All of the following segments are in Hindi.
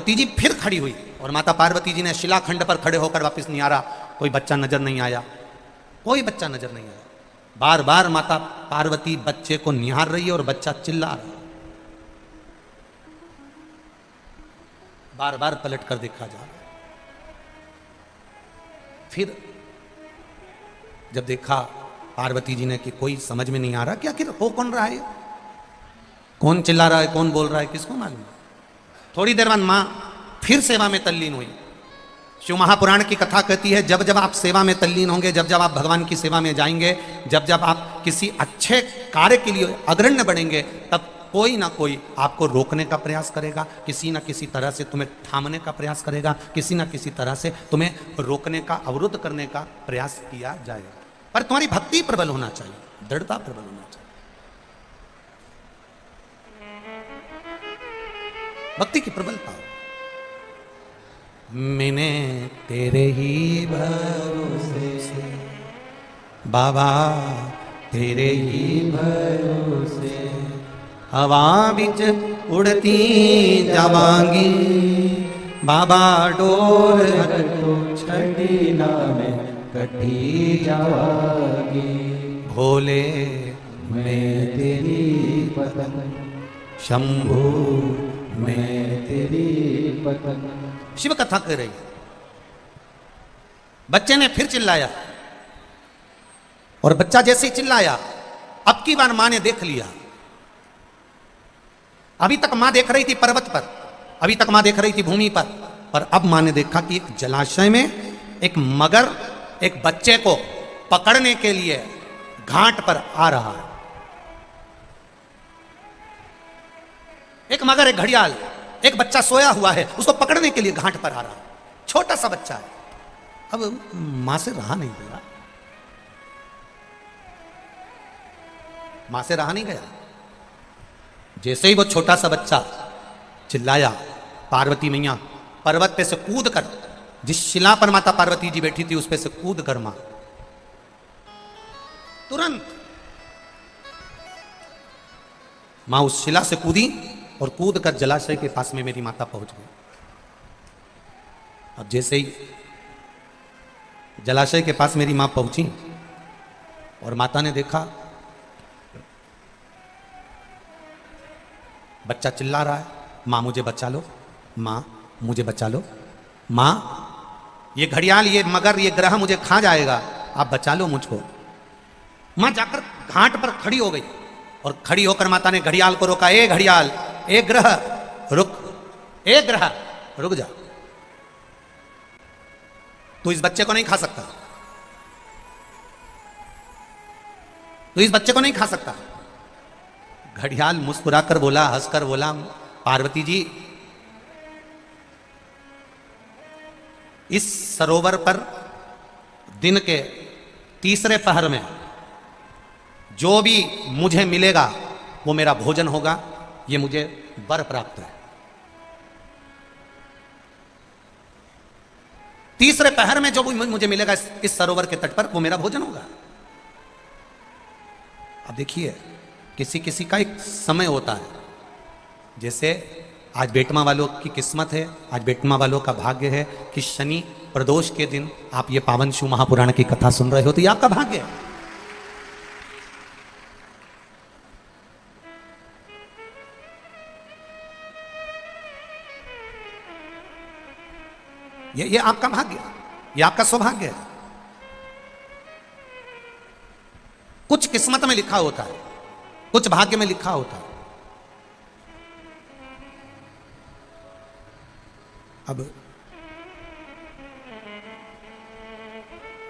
पार्वती जी फिर खड़ी हुई और माता पार्वती जी ने शिलाखंड पर खड़े होकर वापस निहारा, कोई बच्चा नजर नहीं आया, कोई बच्चा नजर नहीं आया। बार बार माता पार्वती बच्चे को निहार रही है और बच्चा चिल्ला रहा है। बार बार पलट कर देखा जा रहा है। फिर जब देखा पार्वती जी ने कि कोई समझ में नहीं आ रहा कि आखिर हो कौन रहा है, कौन चिल्ला रहा है, कौन बोल रहा है, किसको मालूम। थोड़ी देर बाद मां फिर सेवा में तल्लीन हुई। शिव महापुराण की कथा कहती है जब जब आप सेवा में तल्लीन होंगे, जब जब आप भगवान की सेवा में जाएंगे, जब जब आप किसी अच्छे कार्य के लिए अग्रण्य बढ़ेंगे, तब कोई ना कोई आपको रोकने का प्रयास करेगा, किसी ना किसी तरह से तुम्हें थामने का प्रयास करेगा, किसी ना किसी तरह से तुम्हें रोकने का, अवरुद्ध करने का प्रयास किया जाएगा। पर तुम्हारी भक्ति प्रबल होना चाहिए, दृढ़ता प्रबल होना चाहिए। भक्ति की प्रबलता। मैंने तेरे ही भरोसे से बाबा, तेरे ही भरोसे हवा बिच उड़ती जावांगी, बाबा डोर तो छड़ी ना में कटी जावांगी, भोले मैं तेरी पतंग, शंभू मैं तेरी पतंग। शिव कथा कह रही। बच्चे ने फिर चिल्लाया और बच्चा जैसे ही चिल्लाया, अब की बार मां ने देख लिया। अभी तक मां देख रही थी पर्वत पर, अभी तक मां देख रही थी भूमि पर अब मां ने देखा कि एक जलाशय में एक मगर एक बच्चे को पकड़ने के लिए घाट पर आ रहा है। एक मगर, एक घड़ियाल, एक बच्चा सोया हुआ है, उसको पकड़ने के लिए घाट पर आ रहा है। छोटा सा बच्चा है। अब मां से रहा नहीं गया, मां से रहा नहीं गया। जैसे ही वो छोटा सा बच्चा चिल्लाया, पार्वती मैया पर्वत पे से कूद कर, जिस शिला पर माता पार्वती जी बैठी थी उस पे से कूद कर मां तुरंत मां उस शिला से कूदी और कूद कर जलाशय के पास में मेरी माता पहुंच गई। अब जैसे ही जलाशय के पास मेरी मां पहुंची और माता ने देखा बच्चा चिल्ला रहा है, मां मुझे बचा लो, मां मुझे बचा लो, मां ये घड़ियाल, ये मगर, ये ग्रह मुझे खा जाएगा, आप बचा लो मुझको। मां जाकर घाट पर खड़ी हो गई और खड़ी होकर माता ने घड़ियाल को रोका। ए घड़ियाल, ए ग्रह रुक, ए ग्रह रुक जा, तू इस बच्चे को नहीं खा सकता, तू इस बच्चे को नहीं खा सकता। घड़ियाल मुस्कुराकर बोला, हंसकर बोला, पार्वती जी इस सरोवर पर दिन के तीसरे पहर में जो भी मुझे मिलेगा वो मेरा भोजन होगा, ये मुझे वर प्राप्त है। तीसरे पहर में जो भी मुझे मिलेगा इस सरोवर के तट पर, वो मेरा भोजन होगा। अब देखिए, किसी किसी का एक समय होता है। जैसे आज बेटमा वालों की किस्मत है, आज बेटमा वालों का भाग्य है कि शनि प्रदोष के दिन आप ये पावन शिव महापुराण की कथा सुन रहे हो, तो ये आपका भाग्य है। ये आपका भाग्य, ये आपका सौभाग्य है। कुछ किस्मत में लिखा होता है, कुछ भाग्य में लिखा होता है। अब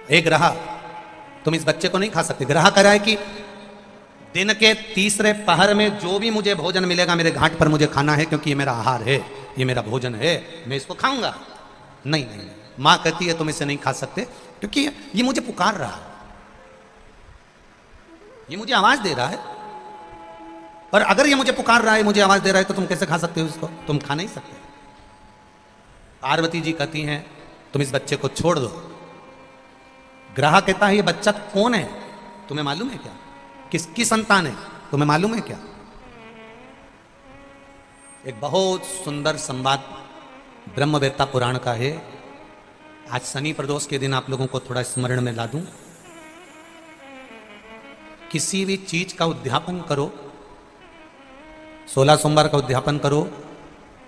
एक ग्रह, तुम इस बच्चे को नहीं खा सकते। ग्रह कह रहा है कि दिन के तीसरे पहर में जो भी मुझे भोजन मिलेगा मेरे घाट पर मुझे खाना है, क्योंकि ये मेरा आहार है, ये मेरा भोजन है, मैं इसको खाऊंगा। नहीं नहीं, मां कहती है तुम इसे नहीं खा सकते, क्योंकि ये मुझे पुकार रहा है, ये मुझे आवाज दे रहा है। और अगर ये मुझे पुकार रहा है, मुझे आवाज दे रहा है, तो तुम कैसे खा सकते हो इसको? तुम खा नहीं सकते। पार्वती जी कहती हैं तुम इस बच्चे को छोड़ दो। ग्रह कहता है ये बच्चा कौन है तुम्हें मालूम है क्या? किसकी संतान है तुम्हें मालूम है क्या? एक बहुत सुंदर संवाद ब्रह्मवेत्ता पुराण का है। आज शनि प्रदोष के दिन आप लोगों को थोड़ा स्मरण में ला दूं। किसी भी चीज का उद्यापन करो, 16 सोमवार का उद्यापन करो,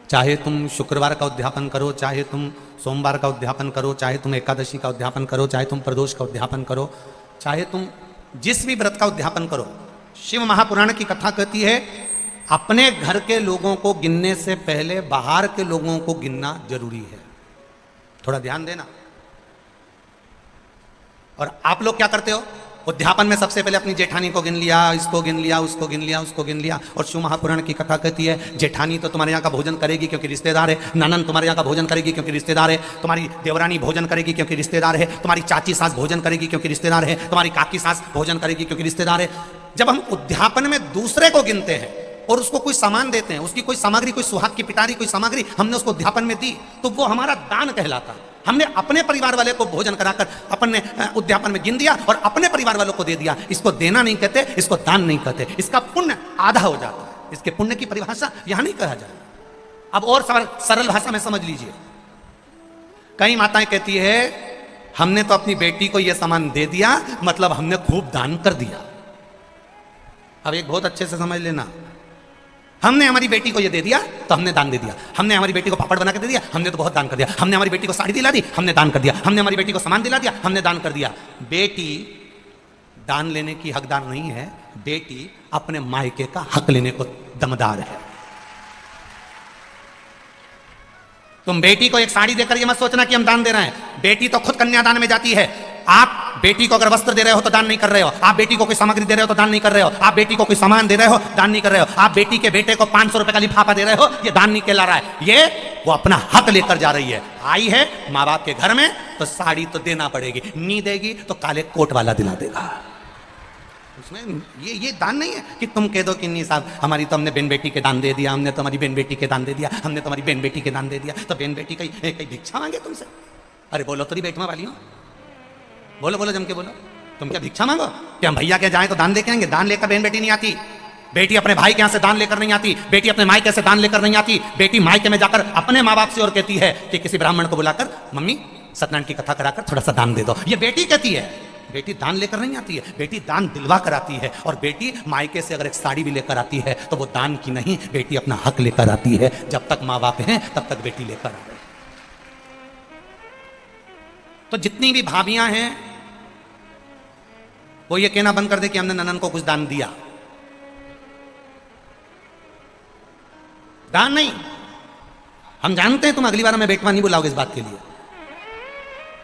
चाहे तुम शुक्रवार का उद्यापन करो, चाहे तुम सोमवार का उद्यापन करो, चाहे तुम एकादशी का उद्यापन करो, चाहे तुम प्रदोष का उद्यापन करो, चाहे तुम जिस भी व्रत का उद्यापन करो, शिव महापुराण की कथा कहती है अपने घर के लोगों को गिनने से पहले बाहर के लोगों को गिनना जरूरी है। थोड़ा ध्यान देना। और आप लोग क्या करते हो? उद्यापन में सबसे पहले अपनी जेठानी को गिन लिया, इसको गिन लिया, उसको गिन लिया, उसको गिन लिया। और शिव महापुराण की कथा कहती है जेठानी तो तुम्हारे यहाँ का भोजन करेगी क्योंकि रिश्तेदार है, ननन तुम्हारे यहाँ का भोजन करेगी क्योंकि रिश्तेदार है, तुम्हारी देवरानी भोजन करेगी क्योंकि रिश्तेदार है, तुम्हारी चाची सास भोजन करेगी क्योंकि रिश्तेदार है, तुम्हारी काकी सास भोजन करेगी क्योंकि रिश्तेदार है। जब हम उद्यापन में दूसरे को गिनते हैं और उसको कोई सामान देते हैं, उसकी कोई सामग्री, कोई सुहाग की पिटारी, कोई सामग्री हमने उसको उद्यापन में दी, तो वो हमारा दान कहलाता है। हमने अपने परिवार वाले को भोजन कराकर अपने उद्यापन में गिन दिया और अपने परिवार वालों को दे दिया। इसको देना नहीं कहते, इसको दान नहीं कहते, इसका पुण्य आधा हो जाता है। इसके पुण्य की परिभाषा यहां नहीं कहा जाए। अब और सरल भाषा में समझ लीजिए। कई माताएं कहती है हमने तो अपनी बेटी को यह सामान दे दिया, मतलब हमने खूब दान कर दिया। अब एक बहुत अच्छे से समझ लेना, हमने हमारी बेटी को ये दे दिया तो हमने दान दे दिया, हमने हमारी बेटी को पापड़ बना के दे दिया, हमने तो बहुत दान कर दिया, हमने हमारी बेटी को साड़ी दिला दी, हमने दान कर दिया, हमने हमारी बेटी को सामान दिला दिया, हमने दान कर दिया। बेटी दान लेने की हकदार नहीं है, बेटी अपने मायके का हक लेने को दमदार है। तुम बेटी को एक साड़ी देकर ये मत सोचना कि हम दान दे रहे हैं। बेटी तो खुद कन्यादान में जाती है। आप बेटी को अगर वस्त्र दे रहे हो तो दान नहीं कर रहे हो, आप बेटी को कोई सामग्री दे रहे हो तो दान नहीं कर रहे हो, आप बेटी को कोई सामान दे रहे हो दान नहीं कर रहे हो, आप बेटी के बेटे को 500 रुपए का लिफाफा दे रहे हो, ये दान नहीं कहला रहा है। ये वो अपना हक लेकर जा रही है। आई है माँ बाप के घर में तो साड़ी तो देना पड़ेगी, नहीं देगी तो काले कोट वाला दिला देगा। उसमें ये दान नहीं है कि तुम कह दो कि नहीं साहब हमारी तो हमने बहन बेटी के दान दे दिया, हमने तो हमारी बहन बेटी के दान दे दिया, हमने तो हमारी बहन बेटी के दान दे दिया, तो बहन बेटी कहीं भिक्षा मांगे तुमसे? अरे बोलो तो बेटवा वाली हो, बोलो बोलो जम के बोलो। तुम क्या भिक्षा मांगो कि हम भैया के जाएं तो दान लेके आएंगे? दान लेकर बहन बेटी नहीं आती। बेटी अपने भाई के यहाँ से दान लेकर नहीं आती, बेटी अपने मायके से दान लेकर नहीं आती। बेटी मायके में जाकर अपने माँ बाप से और कहती है कि किसी ब्राह्मण को बुलाकर मम्मी सत्यनारायण की कथा कराकर थोड़ा सा दान दे दो। ये बेटी कहती है। बेटी दान लेकर नहीं आती है, बेटी दान दिलवा कर आती है। और बेटी मायके से अगर एक साड़ी भी लेकर आती है तो वो दान की नहीं, बेटी अपना हक लेकर आती है। जब तक माँ बाप हैं तब तक बेटी लेकर आ रही। तो जितनी भी भाभियां हैं वो ये कहना बंद कर दे कि हमने ननन को कुछ दान दिया। दान नहीं। हम जानते हैं तुम अगली बार हमें बेटवा नहीं बुलाओगे इस बात के लिए,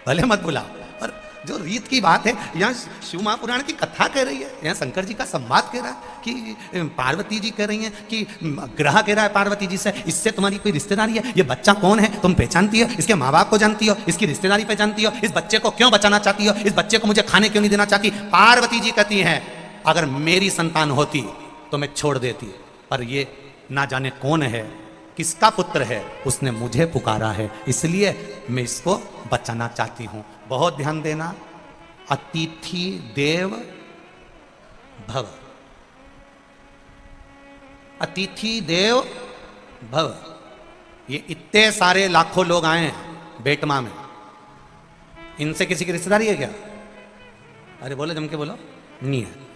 भले मत बुलाओ। और जो रीत की बात है, यहाँ शिव महापुराण की कथा कह रही है, यहाँ शंकर जी का संवाद कह रहा है कि पार्वती जी कह रही हैं कि ग्रह कह रहा है पार्वती जी से इससे तुम्हारी कोई रिश्तेदारी है, ये बच्चा कौन है तुम पहचानती हो, इसके माँ बाप को जानती हो, इसकी रिश्तेदारी पहचानती हो, इस बच्चे को क्यों बचाना चाहती हो, इस बच्चे को मुझे खाने क्यों नहीं देना चाहती? पार्वती जी कहती हैं अगर मेरी संतान होती तो मैं छोड़ देती, पर ये ना जाने कौन है, किसका पुत्र है, उसने मुझे पुकारा है, इसलिए मैं इसको बचाना चाहती हूं। बहुत ध्यान देना। अतिथि देव भव, अतिथि देव भव। ये इतने सारे लाखों लोग आए हैं बेटमा में, इनसे किसी की रिश्तेदारी है क्या? अरे बोलो जम के बोलो, नहीं है।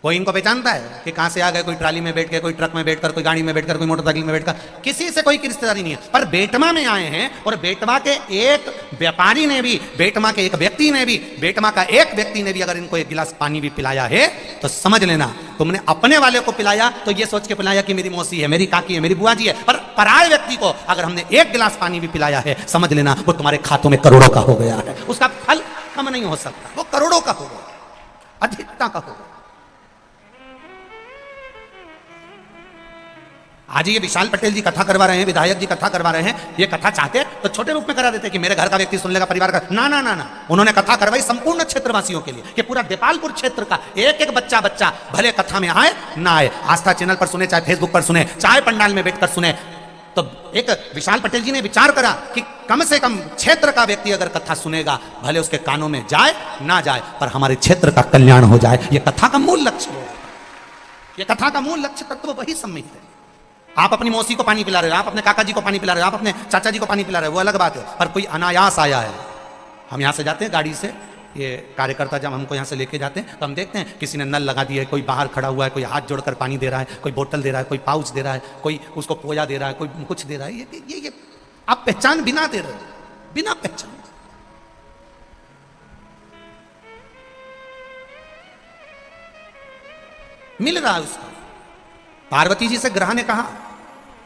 कोई इनको पहचानता है कि कहां से आ गए? कोई ट्राली में बैठ के, कोई ट्रक में बैठकर, कोई गाड़ी में बैठकर, कोई मोटरसाइकिल में बैठकर, किसी से कोई की रिश्तेदारी नहीं है। पर बेटमा में आए हैं और बेटमा के एक व्यापारी ने भी, बेटमा के एक व्यक्ति ने भी, बेटमा का एक व्यक्ति ने भी अगर इनको एक गिलास पानी भी पिलाया है तो समझ लेना तुमने अपने वाले को पिलाया तो ये सोच के पिलाया कि मेरी मौसी है, मेरी काकी है, मेरी बुआ जी है। पर पराये व्यक्ति को अगर हमने एक गिलास पानी भी पिलाया है, समझ लेना वो तुम्हारे खातों में करोड़ों का हो गया है। उसका फल कम नहीं हो सकता, वो करोड़ों का होगा, अधिकता का होगा। आज ये विशाल पटेल जी कथा करवा रहे हैं, विधायक जी कथा करवा रहे हैं। ये कथा चाहते तो छोटे रूप में करा देते कि मेरे घर का व्यक्ति सुन लेगा, परिवार का। ना ना ना ना, उन्होंने कथा करवाई संपूर्ण क्षेत्रवासियों के लिए कि पूरा देपालपुर क्षेत्र का एक एक बच्चा भले कथा में आए ना आए, आस्था चैनल पर सुने, चाहे फेसबुक पर सुने, चाहे पंडाल में बैठकर सुने। तो एक विशाल पटेल जी ने विचार करा कि कम से कम क्षेत्र का व्यक्ति अगर कथा सुनेगा, भले उसके कानों में जाए ना जाए, पर हमारे क्षेत्र का कल्याण हो जाए। यह कथा का मूल लक्ष्य है, यह कथा का मूल लक्ष्य तत्व वही सम्मिलित है। आप अपनी मौसी को पानी पिला रहे हो, आप अपने काका जी को पानी पिला रहे हो, आप अपने चाचा जी को पानी पिला रहे हो, वो अलग बात है। पर कोई अनायास आया है, हम यहाँ से जाते हैं गाड़ी से, ये कार्यकर्ता जब हमको यहाँ से लेके जाते हैं तो हम देखते हैं किसी ने नल लगा दिया है, कोई बाहर खड़ा हुआ है, कोई हाथ जोड़कर पानी दे रहा है, कोई बोतल दे रहा है, कोई पाउच दे रहा है, कोई उसको पोया दे रहा है, कोई कुछ दे रहा है। ये आप पहचान बिना दे रहे हो, बिना पहचान। मिल रहा है उसको। पार्वती जी से ग्रह ने कहा,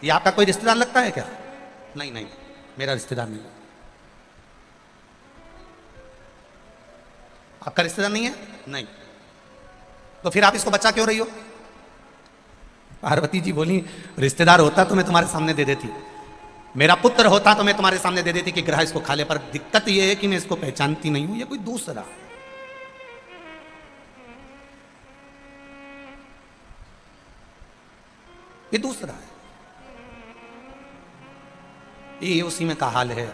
ये आपका कोई रिश्तेदार लगता है क्या? नहीं नहीं, मेरा रिश्तेदार नहीं। आपका रिश्तेदार नहीं है? नहीं। तो फिर आप इसको बचा क्यों रही हो? पार्वती जी बोली, रिश्तेदार होता तो मैं तुम्हारे सामने दे देती, मेरा पुत्र होता तो मैं तुम्हारे सामने दे देती कि ग्रह इसको खा ले, पर दिक्कत यह है कि मैं इसको पहचानती नहीं हूं, ये कोई दूसरा। ये दूसरा है। ये उसी में का हाल है।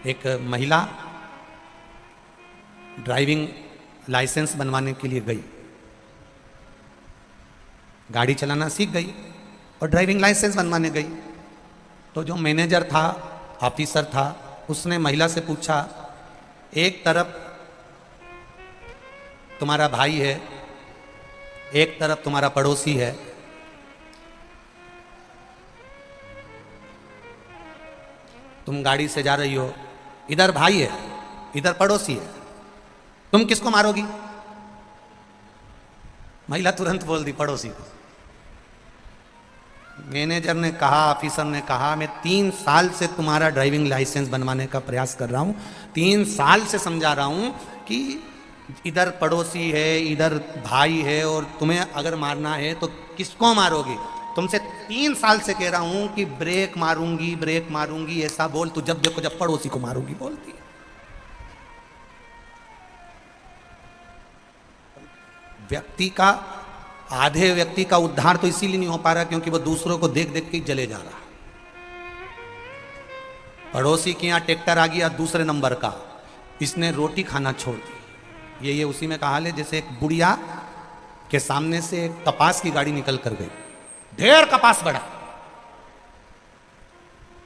एक महिला ड्राइविंग लाइसेंस बनवाने के लिए गई, गाड़ी चलाना सीख गई और ड्राइविंग लाइसेंस बनवाने गई। तो जो मैनेजर था, ऑफिसर था, उसने महिला से पूछा, एक तरफ तुम्हारा भाई है, एक तरफ तुम्हारा पड़ोसी है, तुम गाड़ी से जा रही हो, इधर भाई है, इधर पड़ोसी है, तुम किसको मारोगी? महिला तुरंत बोल दी, पड़ोसी को। मैनेजर ने कहा, ऑफिसर ने कहा, मैं 3 साल से तुम्हारा ड्राइविंग लाइसेंस बनवाने का प्रयास कर रहा हूं, 3 साल से समझा रहा हूं कि इधर पड़ोसी है, इधर भाई है, और तुम्हें अगर मारना है तो किसको मारोगी? तुमसे 3 साल से कह रहा हूं कि ब्रेक मारूंगी, ब्रेक मारूंगी, ऐसा बोल, तू जब देखो जब पड़ोसी को मारूंगी बोलती। व्यक्ति का, आधे व्यक्ति का उद्धार तो इसीलिए नहीं हो पा रहा क्योंकि वो दूसरों को देख देख के जले जा रहा। पड़ोसी के यहां ट्रैक्टर आ गया दूसरे नंबर का, इसने रोटी खाना छोड़ दी। ये उसी में कहा ले, जैसे एक बुढ़िया के सामने से एक कपास की गाड़ी निकल कर गई, ढेर कपास बढ़ा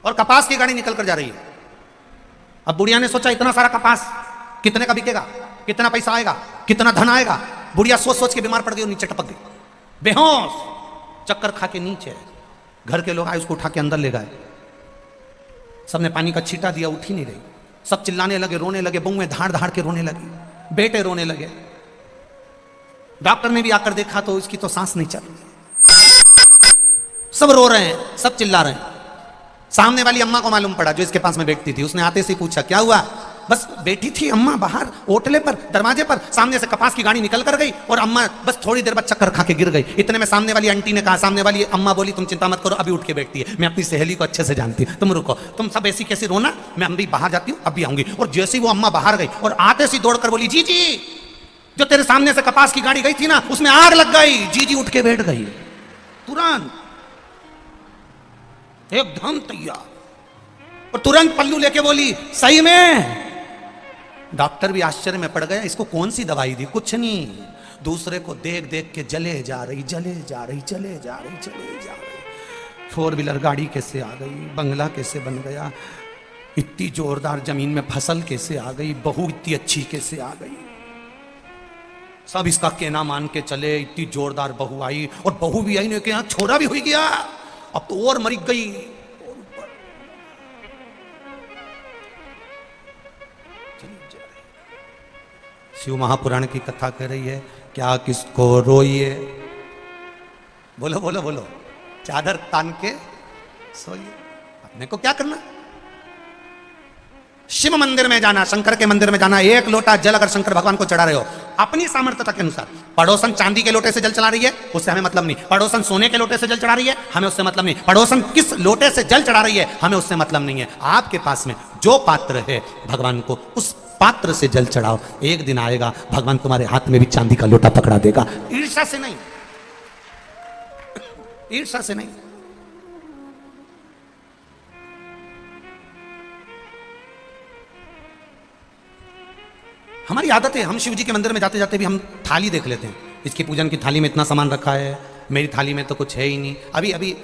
और कपास की गाड़ी निकल कर जा रही है। अब बुढ़िया ने सोचा, इतना सारा कपास कितने का बिकेगा, कितना पैसा आएगा, कितना धन आएगा। बुढ़िया सोच सोच के बीमार पड़ गई और नीचे टपक गई, बेहोश, चक्कर खा के नीचे। घर के लोग आए, उसको उठा के अंदर ले गए, सबने पानी का छींटा दिया, उठ ही नहीं रही। सब चिल्लाने लगे, रोने लगे, बहुएं धाड़ धाड़ के रोने लगी, बेटे रोने लगे। डॉक्टर ने भी आकर देखा तो इसकी तो सांस नहीं चल रही, सब रो रहे हैं, सब चिल्ला रहे हैं। सामने वाली अम्मा को मालूम पड़ा, जो इसके पास में बैठती थी, उसने आते से पूछा, क्या हुआ? बस बैठी थी अम्मा बाहर ओटले पर, दरवाजे पर, सामने से कपास की गाड़ी निकल कर गई और अम्मा बस थोड़ी देर बाद चक्कर खा के गिर गई। इतने में सामने वाली आंटी ने कहा, सामने वाली अम्मा बोली, तुम चिंता मत करो, अभी उठ के बैठती है, मैं अपनी सहेली को अच्छे से जानती हूँ, तुम रुको, तुम सब ऐसी कैसी रोना, मैं अभी बाहर जाती हूँ, अभी आऊंगी। और जैसे वो अम्मा बाहर गई और आते सी दौड़कर बोली, जी जी, जो तेरे सामने से कपास की गाड़ी गई थी ना, उसमें आग लग गई। जी जी उठ के बैठ गई, तुरंत एकदम तैयार, और तुरंत पल्लू लेके बोली, सही में? डॉक्टर भी आश्चर्य में पड़ गया, इसको कौन सी दवाई दी? कुछ नहीं, दूसरे को देख देख के जले जा रही, जले जा रही, चले जा रही, चले जा रही। 4 व्हीलर गाड़ी कैसे आ गई, बंगला कैसे बन गया, इतनी जोरदार जमीन में फसल कैसे आ गई, बहू इतनी अच्छी कैसे आ गई, सब इसका कहना मान के चले। इतनी जोरदार बहू आई, और बहू भी आई नहीं कि यहाँ छोरा भी हुई गया, अब तो और मरी गई। शिव महापुराण की कथा कह रही है, क्या किसको रोइए, बोलो बोलो बोलो, चादर तान के सोइए, अपने को क्या करना? शिव मंदिर में जाना, शंकर के मंदिर में जाना, 1 लोटा जल अगर शंकर भगवान को चढ़ा रहे हो अपनी सामर्थ्यता के अनुसार, पड़ोसन चांदी के लोटे से जल चढ़ा रही है, उससे हमें मतलब नहीं। पड़ोसन सोने के लोटे से जल चढ़ा रही है, हमें उससे मतलब नहीं। पड़ोसन किस लोटे से जल चढ़ा रही है, हमें उससे मतलब नहीं है। आपके पास में जो पात्र है, भगवान को उस पात्र से जल चढ़ाओ, एक दिन आएगा भगवान तुम्हारे हाथ में भी चांदी का लोटा पकड़ा देगा। ईर्ष्या से नहीं, ईर्ष्या से नहीं। हमारी आदत है, हम शिव जी के मंदिर में जाते जाते भी हम थाली देख लेते हैं, इसकी पूजन की थाली में इतना सामान रखा है, मेरी थाली में तो कुछ है ही नहीं। अभी अभी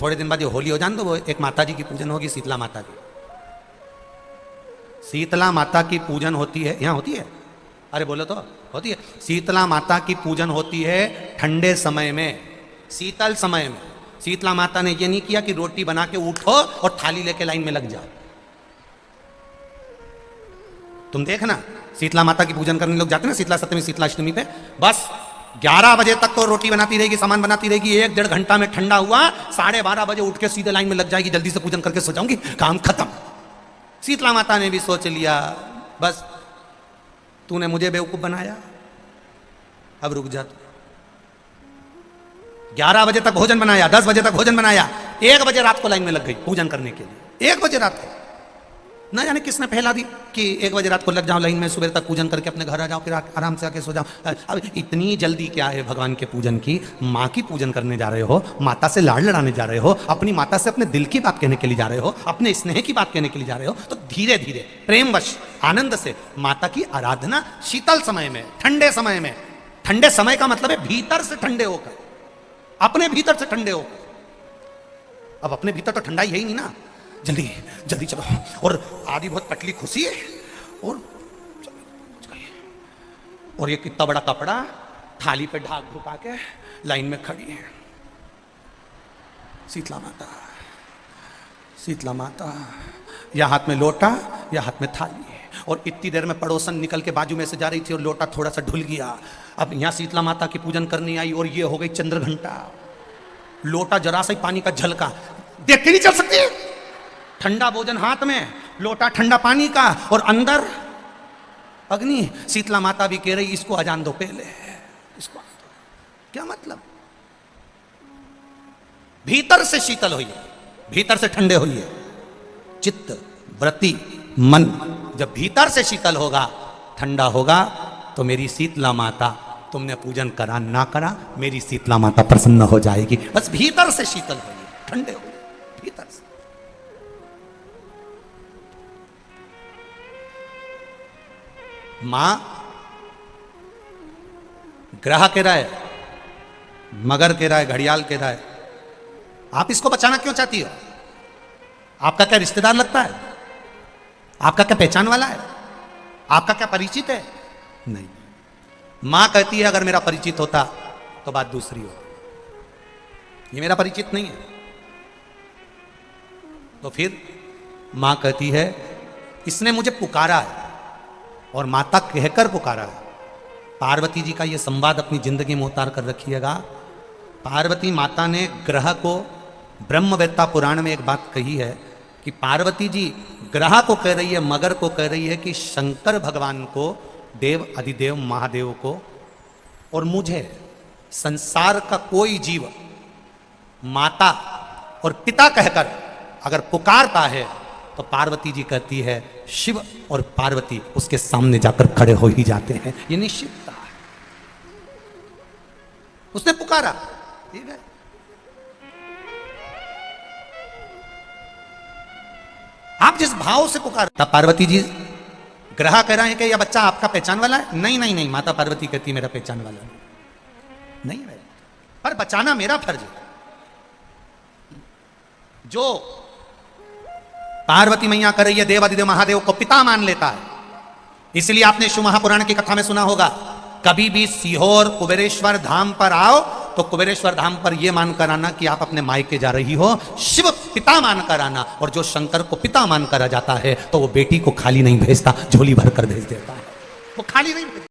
थोड़े दिन बाद ये होली हो जाए तो वो एक माता जी की पूजन होगी, शीतला माता की। शीतला माता की पूजन होती है, यहाँ होती है, अरे बोलो तो, होती है। शीतला माता की पूजन होती है ठंडे समय में, शीतल समय में। शीतला माता ने ये नहीं किया कि रोटी बना के उठो और थाली लेके लाइन में लग जाओ। तुम देखना शीतला माता की पूजन करने लोग जाते हैं ना शीतला सप्तमी शीतला अष्टमी पे, बस 11 बजे तक तो रोटी बनाती रहेगी, सामान बनाती रहेगी, 1-1.5 घंटा में ठंडा हुआ, 12:30 बजे उठ के सीधे लाइन में लग जाएगी, जल्दी से पूजन करके सो जाऊंगी, काम खत्म। शीतला माता ने भी सोच लिया बस तूने मुझे बेवकूफ बनाया, अब रुक जा। 11 बजे तक भोजन बनाया, 10 बजे तक भोजन बनाया, 1 बजे रात को लाइन में लग गई पूजन करने के लिए। 1 बजे रात को ना जाने किसने फैला दी कि 1 बजे रात को लग जाओ लाइन में, सुबह तक पूजन करके अपने घर आ जाओ, फिर आराम से आके सो जाओ। अब इतनी जल्दी क्या है भगवान के पूजन की? माँ की पूजन करने जा रहे हो, माता से लाड़ लड़ाने जा रहे हो, अपनी माता से अपने दिल की बात कहने के लिए जा रहे हो, अपने स्नेह की बात कहने के लिए जा रहे हो, तो धीरे धीरे प्रेमवश आनंद से माता की आराधना शीतल समय में, ठंडे समय में। ठंडे समय का मतलब है भीतर से ठंडे होकर, अपने भीतर से ठंडे होकर। अब अपने भीतर तो ठंडा ही है ही नहीं ना, जल्दी जल्दी चलो, और आधी बहुत पतली खुशी है, और ये कितना बड़ा कपड़ा थाली पे ढाक ढुका के लाइन में खड़ी है। शीतला माता, शीतला माता, या हाथ में लोटा या हाथ में थाली है। और इतनी देर में पड़ोसन निकल के बाजू में से जा रही थी और लोटा थोड़ा सा ढुल गया। अब यहां शीतला माता की पूजन करनी आई और ये हो गई चंद्र घंटा। लोटा जरा सा ही पानी का झलका, देख के नहीं चल सकती, ठंडा भोजन हाथ में, लोटा ठंडा पानी का, और अंदर अग्नि। शीतला माता भी कह रही इसको अजान दो पहले, इसको क्या मतलब? भीतर से शीतल होइए, भीतर से ठंडे होइए। चित्त वृत्ति मन जब भीतर से शीतल होगा, ठंडा होगा, तो मेरी शीतला माता, तुमने पूजन करा ना करा, मेरी शीतला माता प्रसन्न हो जाएगी। बस भीतर से शीतल होइए, ठंडे होइए भीतर से। मां ग्रह कह रहा है, मगर कह रहा है, घड़ियाल कह रहा है, आप इसको बचाना क्यों चाहती हो? आपका क्या रिश्तेदार लगता है? आपका क्या पहचान वाला है? आपका क्या परिचित है? नहीं। मां कहती है अगर मेरा परिचित होता तो बात दूसरी हो, ये मेरा परिचित नहीं है। तो फिर मां कहती है इसने मुझे पुकारा है, और माता कहकर पुकारा है। पार्वती जी का यह संवाद अपनी जिंदगी में उतार कर रखिएगा। पार्वती माता ने ग्रह को, ब्रह्मवेत्ता पुराण में एक बात कही है कि पार्वती जी ग्रह को कह रही है, मगर को कह रही है कि शंकर भगवान को, देव अधिदेव महादेव को और मुझे, संसार का कोई जीव माता और पिता कहकर अगर पुकारता है तो पार्वती जी कहती है शिव और पार्वती उसके सामने जाकर खड़े हो ही जाते हैं। ये निश्चितता है। उसने पुकारा, ठीक है। आप जिस भाव से पुकारता, पार्वती जी ग्रह कह रहे हैं कि यह बच्चा आपका पहचान वाला है? नहीं नहीं नहीं, माता पार्वती कहती मेरा पहचान वाला नहीं है, पर बचाना मेरा फर्ज है। जो पार्वती मैया कर रही है, देव अधिदेव महादेव को पिता मान लेता है। इसलिए आपने शिव महापुराण की कथा में सुना होगा, कभी भी सीहोर कुबेरेश्वर धाम पर आओ तो कुबेरेश्वर धाम पर यह मानकर आना कि आप अपने मायके जा रही हो, शिव पिता मानकर आना। और जो शंकर को पिता मानकर आ जाता है तो वो बेटी को खाली नहीं भेजता, झोली भरकर भेज देता है, वो खाली नहीं भेजता।